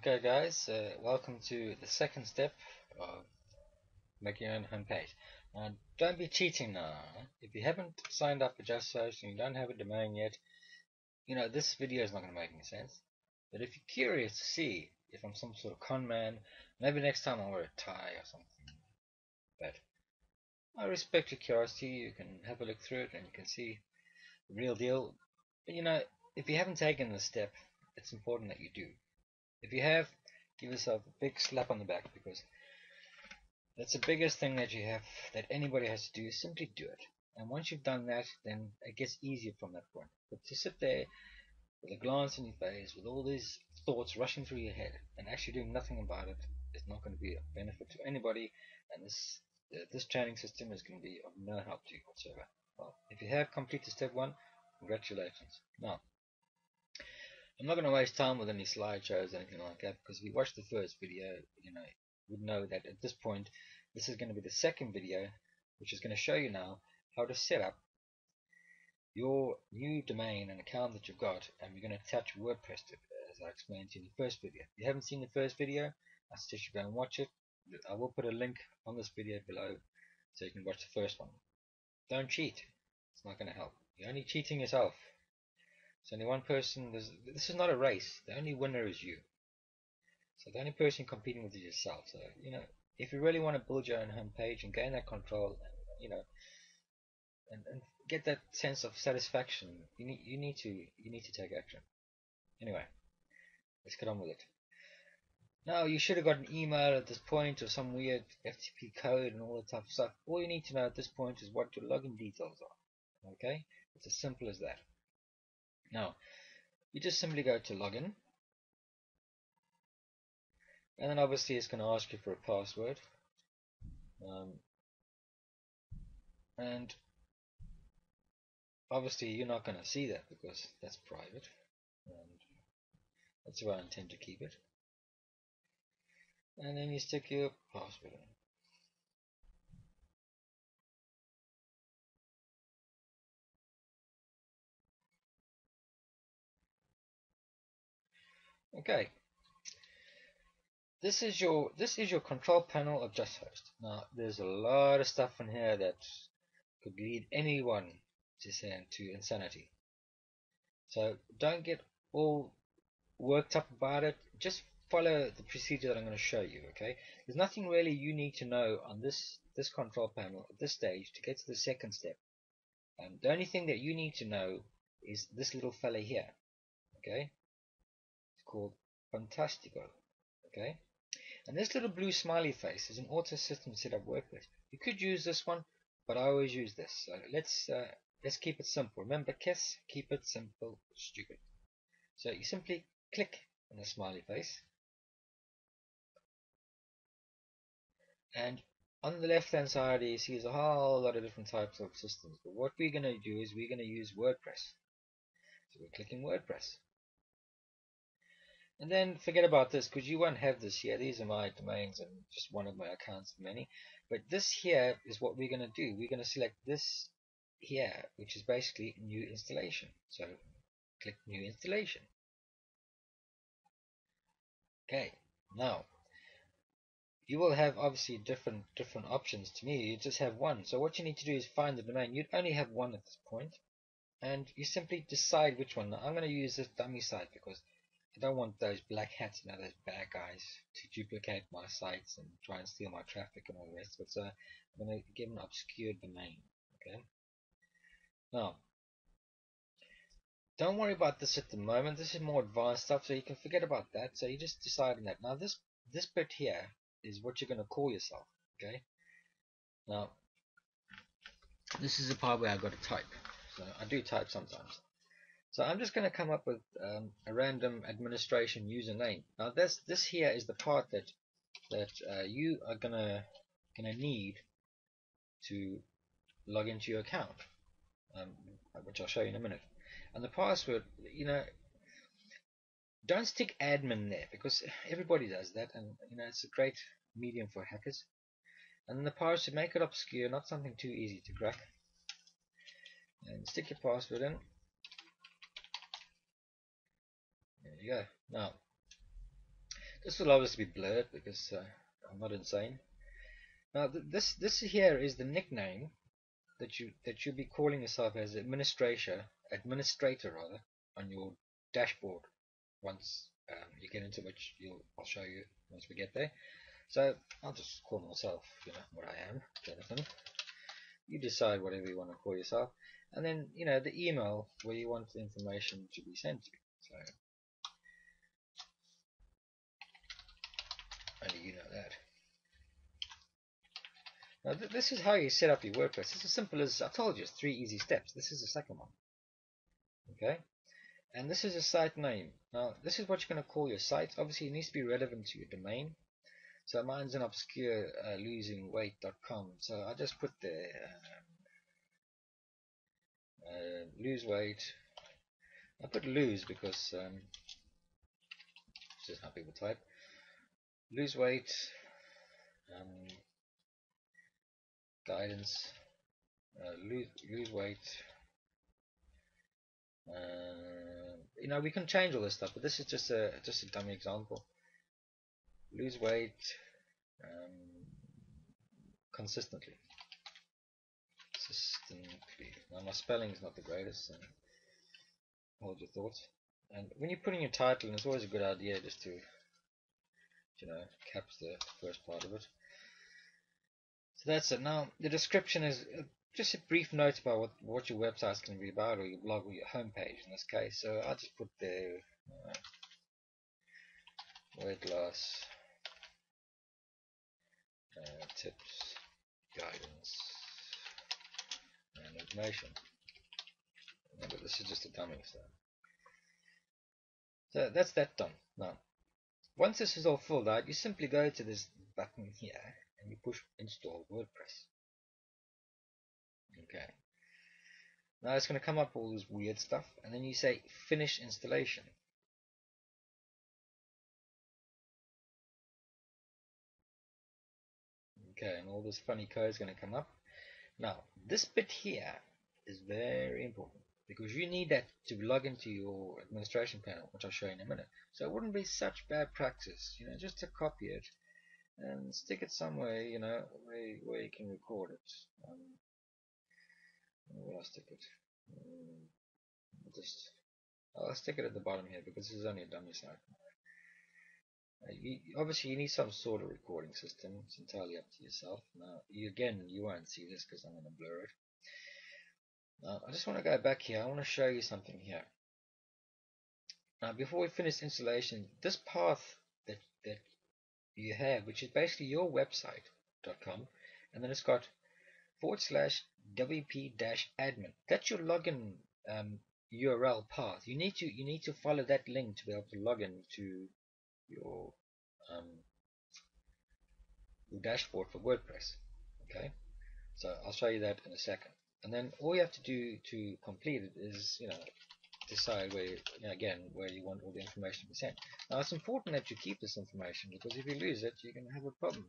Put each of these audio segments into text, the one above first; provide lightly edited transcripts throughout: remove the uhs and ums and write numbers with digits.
Okay guys, welcome to the second step of making your own homepage. Now don't be cheating now. If you haven't signed up for Just Search and you don't have a domain yet, this video is not going to make any sense. But if you're curious to see if I'm some sort of con man, maybe next time I'll wear a tie or something. But I respect your curiosity. You can have a look through it and you can see the real deal. But if you haven't taken this step, it's important that you do. If you have, give yourself a big slap on the back, because that's the biggest thing that anybody has to do. Is simply do it. And once you've done that, then it gets easier from that point. But to sit there with a glance in your face, with all these thoughts rushing through your head, and actually doing nothing about it, is not going to be of benefit to anybody. And this training system is going to be of no help to you whatsoever. Well, if you have completed step one, congratulations. Now, I'm not going to waste time with any slideshows or anything like that, because if you watched the first video, you would know that at this point, this is going to be the second video, which is going to show you now how to set up your new domain and account that you've got, and we're going to attach WordPress to it, as I explained to you in the first video. If you haven't seen the first video, I suggest you go and watch it. I will put a link on this video below so you can watch the first one. Don't cheat. It's not going to help. You're only cheating yourself. It's only one person. This is not a race. The only winner is you. So the only person competing with is yourself. So if you really want to build your own homepage and gain that control, and get that sense of satisfaction, you need to take action. Anyway, let's get on with it. Now, you should have got an email at this point or some weird FTP code and all that type of stuff. All you need to know at this point is what your login details are. Okay, it's as simple as that. Now, you just simply go to login, and then obviously it's going to ask you for a password, and obviously you're not going to see that because that's private, and that's where I intend to keep it. And then you stick your password in. Okay, this is your control panel of JustHost. Now, there's a lot of stuff in here that could lead anyone to insanity. So don't get all worked up about it. Just follow the procedure that I'm going to show you. Okay, there's nothing really you need to know on this control panel at this stage to get to the second step. The only thing that you need to know is this little fella here. Okay, it's called Fantastico. Okay, and this little blue smiley face is an auto system setup WordPress. You could use this one, but I always use this. So let's keep it simple. Remember, KISS, keep it simple, stupid. So you simply click on the smiley face, and on the left hand side you see there's a whole lot of different types of systems. But what we're going to do is we're going to use WordPress. So we're clicking WordPress. And then forget about this, because you won't have this here. These are my domains and just one of my accounts of many. But this here is what we're going to do. We're going to select this here, which is basically new installation. So click new installation. Okay, now you will have obviously different options. To me, you just have one. So what you need to do is find the domain. You'd only have one at this point, and you simply decide which one. Now, I'm going to use this dummy site because I don't want those black hats, those bad guys, to duplicate my sites and try and steal my traffic and all the rest of it. So I'm going to give an obscure domain. Okay. Now, don't worry about this at the moment. This is more advanced stuff, so you can forget about that. So you just decide on that. Now, this bit here is what you're going to call yourself. Okay. Now, this is the part where I've got to type. So I do type sometimes. So I'm just going to come up with a random administration username. Now this here is the part that you are gonna need to log into your account, which I'll show you in a minute. And the password, don't stick admin there, because everybody does that, and it's a great medium for hackers. And the password, make it obscure, not something too easy to crack. And stick your password in. There you go. Now, This will obviously be blurred because I'm not insane. Now this here is the nickname that you'll be calling yourself as administrator rather, on your dashboard once you get into which I'll show you once we get there. So I'll just call myself, what I am, Jonathan. You decide whatever you want to call yourself, and then the email where you want the information to be sent to. So only you know that. Now this is how you set up your WordPress. It's as simple as I told you. It's 3 easy steps. This is the second one. Okay, and this is a site name. Now this is what you're going to call your site. Obviously, it needs to be relevant to your domain. So mine's an obscure losingweight.com. So I just put there lose weight. I put lose because this is how people type. Lose weight guidance. Lose weight. We can change all this stuff, but this is just a dummy example. Lose weight consistently. Now my spelling is not the greatest, so hold your thoughts. And when you're putting your title in, it's always a good idea just to caps the first part of it. So that's it. Now the description is just a brief note about what your website's going to be about, or your blog, or your homepage in this case. So I'll just put there weight loss tips, guidance, and information. But this is just a dummy, so that's that done. Now once this is all filled out, you simply go to this button here and you push install WordPress. Okay. Now it's going to come up all this weird stuff, and then you say finish installation. Okay, and all this funny code is going to come up. Now this bit here is very important because you need that to log into your administration panel, which I'll show you in a minute. So it wouldn't be such bad practice, just to copy it and stick it somewhere, where you can record it. Where I'll stick it? I'll stick it at the bottom here because this is only a dummy site. Obviously, you need some sort of recording system. It's entirely up to yourself. Now, you won't see this because I'm going to blur it. Now, I just want to go back here. I want to show you something here. Now, before we finish installation, this path that you have, which is basically your website.com, and then it's got /wp-admin. That's your login URL path. You need to follow that link to be able to log in to your dashboard for WordPress. Okay, so I'll show you that in a second. And then all you have to do to complete it is decide where where you want all the information to be sent. Now it's important that you keep this information because if you lose it, you're going to have a problem.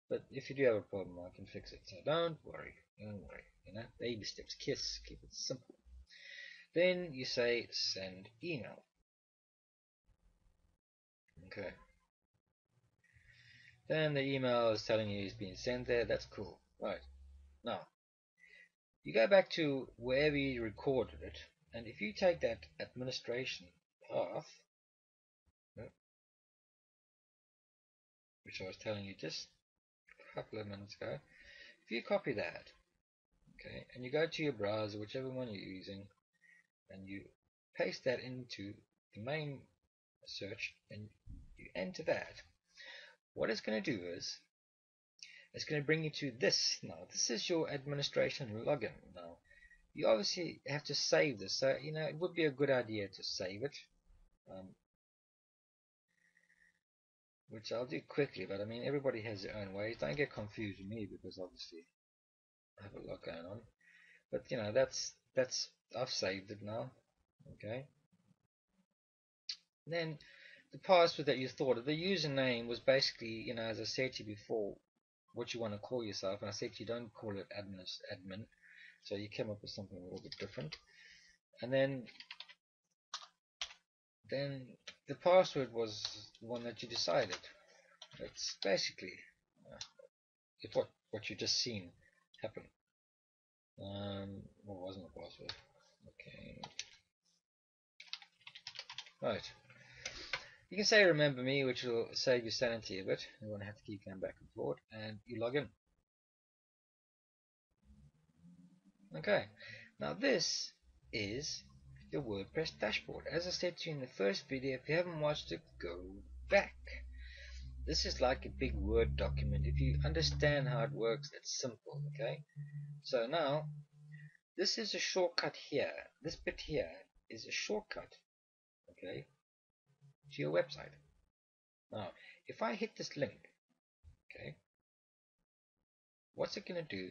But if you do have a problem, I can fix it. So don't worry. Baby steps, keep it simple. Then you say send email. Okay. Then the email is telling you it's being sent there. That's cool. Right. Now, you go back to wherever you recorded it, and if you take that administration path, which I was telling you just a couple of minutes ago, if you copy that, okay, and you go to your browser, whichever one you're using, and you paste that into the main search, and you enter that, what it's going to do is it's going to bring you to this. Now this is your administration login. Now you obviously have to save this, so it would be a good idea to save it, which I'll do quickly, but I mean everybody has their own ways. Don't get confused with me because obviously I have a lot going on, but that's I've saved it now. Okay, then the password that you thought of, the username was basically, as I said to you before, what you want to call yourself, and I said you don't call it admin, so you came up with something a little bit different. And then then the password was the one that you decided. It's basically it's what you just seen happen. What wasn't the password? Okay, right. You can say remember me, which will save your sanity a bit. You won't have to keep going back and forth, and you log in. Okay, now this is the WordPress dashboard. As I said to you in the first video, if you haven't watched it, go back. This is like a big Word document. If you understand how it works, it's simple, okay? So now, this is a shortcut here. This bit here is a shortcut, okay, to your website. Now, if I hit this link, okay, what's it going to do?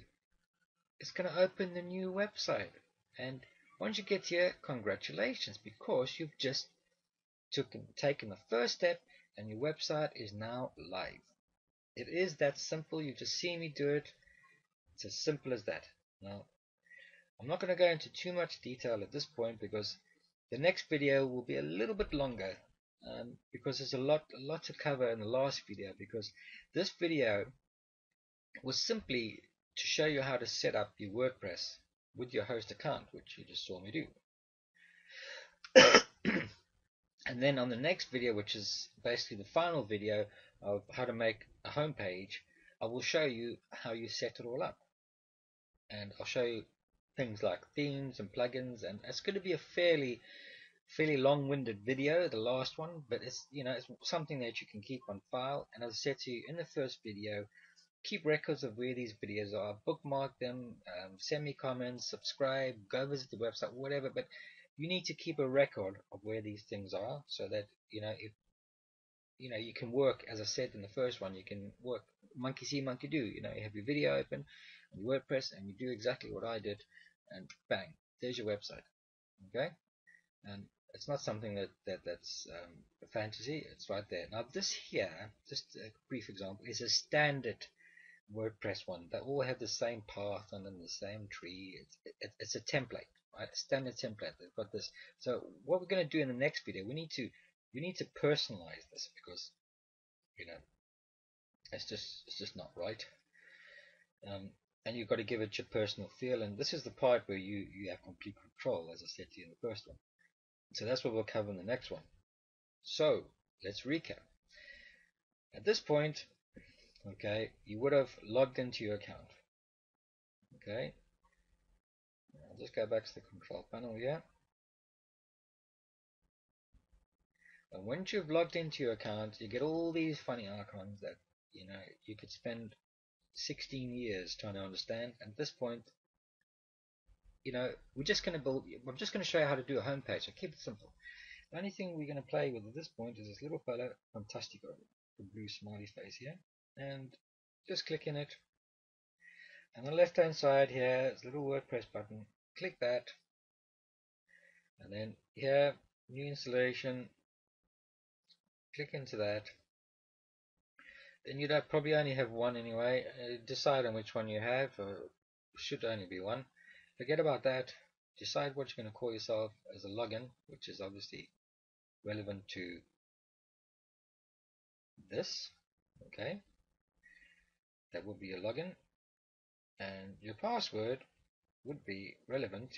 It's going to open the new website. And once you get here, congratulations, because you've just taken the first step and your website is now live. It is that simple. You just see me do it. It's as simple as that. Now, I'm not going to go into too much detail at this point because the next video will be a little bit longer, because there's a lot to cover in the last video, because this video was simply to show you how to set up your WordPress with your host account, which you just saw me do. And then on the next video, which is basically the final video of how to make a home page, I will show you how you set it all up. And I'll show you things like themes and plugins, and it's going to be a fairly long-winded video, the last one, but it's it's something that you can keep on file. And as I said to you in the first video, keep records of where these videos are, bookmark them, send me comments, subscribe, go visit the website, whatever, but you need to keep a record of where these things are, so that if you can work. As I said in the first one, you can work monkey see monkey do. You have your video open on your WordPress and you do exactly what I did, and bang, there's your website. Okay, and it's not something that's a fantasy. It's right there. Now this here, just a brief example, is a standard WordPress one. They all have the same path and then the same tree. It's a template, right? A standard template. They've got this. So what we're going to do in the next video, we need to personalize this, because it's just not right. And you've got to give it your personal feel. And this is the part where you have complete control, as I said to you in the first one. So that's what we'll cover in the next one. So let's recap. At this point, okay, you would have logged into your account. Okay, I'll just go back to the control panel here. And once you've logged into your account, you get all these funny icons that you could spend 16 years trying to understand. At this point, we're just going to build. I'm just going to show you how to do a home page. So keep it simple. The only thing we're going to play with at this point is this little fellow, Fantastico, the blue smiley face here, and just click in it. On the left hand side here is a little WordPress button. Click that, and then here, new installation. Click into that. Then you'd probably only have one anyway. Decide on which one you have, or should only be one. Forget about that. Decide what you're going to call yourself as a login, which is obviously relevant to this. Okay, that will be your login, and your password would be relevant,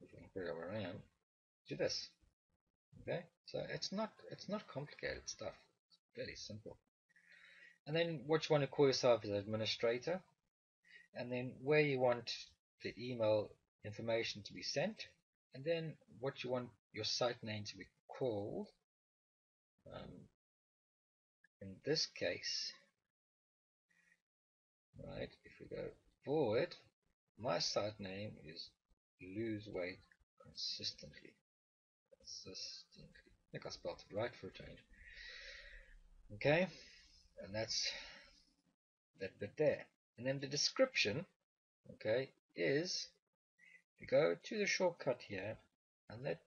if I can figure out where I am, to this. Okay, so it's not complicated stuff. It's very simple. And then what you want to call yourself as administrator, and then where you want the email information to be sent, and then what you want your site name to be called. In this case, right, if we go forward, my site name is lose weight consistently. I think I spelled it right for a change. Okay, and that's that bit there. And then the description, okay, is you go to the shortcut here, and that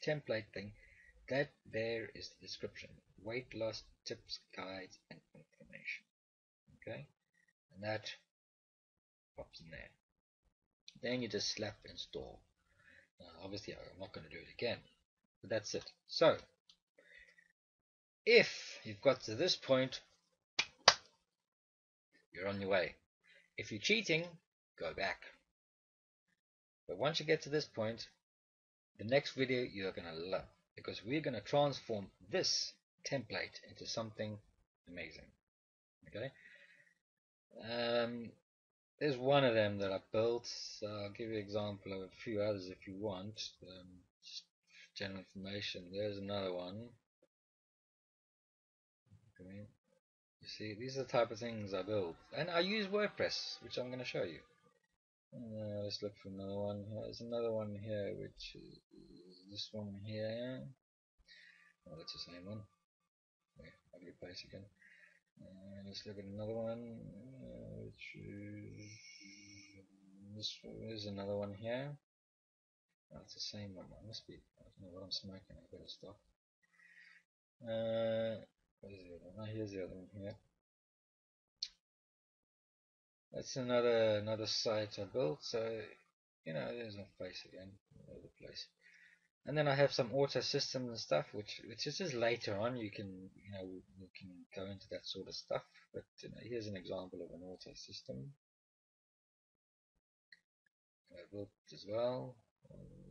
template thing, that there is the description: weight loss tips, guides, and information. Okay, and that pops in there. Then you just slap install, Obviously, I'm not going to do it again, but that's it. So, if you've got to this point, you're on your way. If you're cheating, go back. But once you get to this point, the next video you're going to love, because we're going to transform this template into something amazing. Okay. There's one of them that I built. So I'll give you an example of a few others if you want. Just general information. There's another one. Okay. You see, these are the type of things I build, and I use WordPress, which I'm going to show you. Let's look for another one. There's another one here, which is this one here. Oh, that's the same one. Okay, ugly place again. Let's look at another one, which is this. There's another one here. Oh, it's the same one. It must be. I don't know what I'm smoking. I better stop. What is the other one? Oh, here's the other one here. That's another site I built. So, there's my face again, all over the place. And then I have some auto systems and stuff, which is just later on. You can go into that sort of stuff. But here's an example of an auto system I built as well.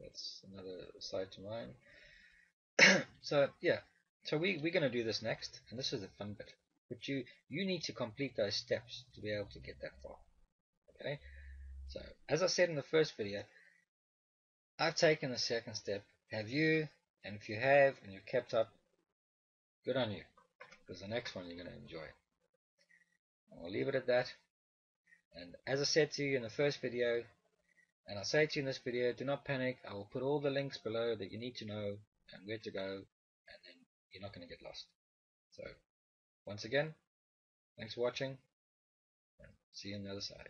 That's another site of mine. So yeah, so we're going to do this next, and this is the fun bit. But you need to complete those steps to be able to get that far. Okay. So as I said in the first video, I've taken the second step. Have you? And if you have and you've kept up, good on you, because the next one you're going to enjoy. I'll leave it at that. And as I said to you in the first video, and I'll say to you in this video, do not panic. I will put all the links below that you need to know and where to go, and then you're not going to get lost. So once again, thanks for watching, and see you on the other side.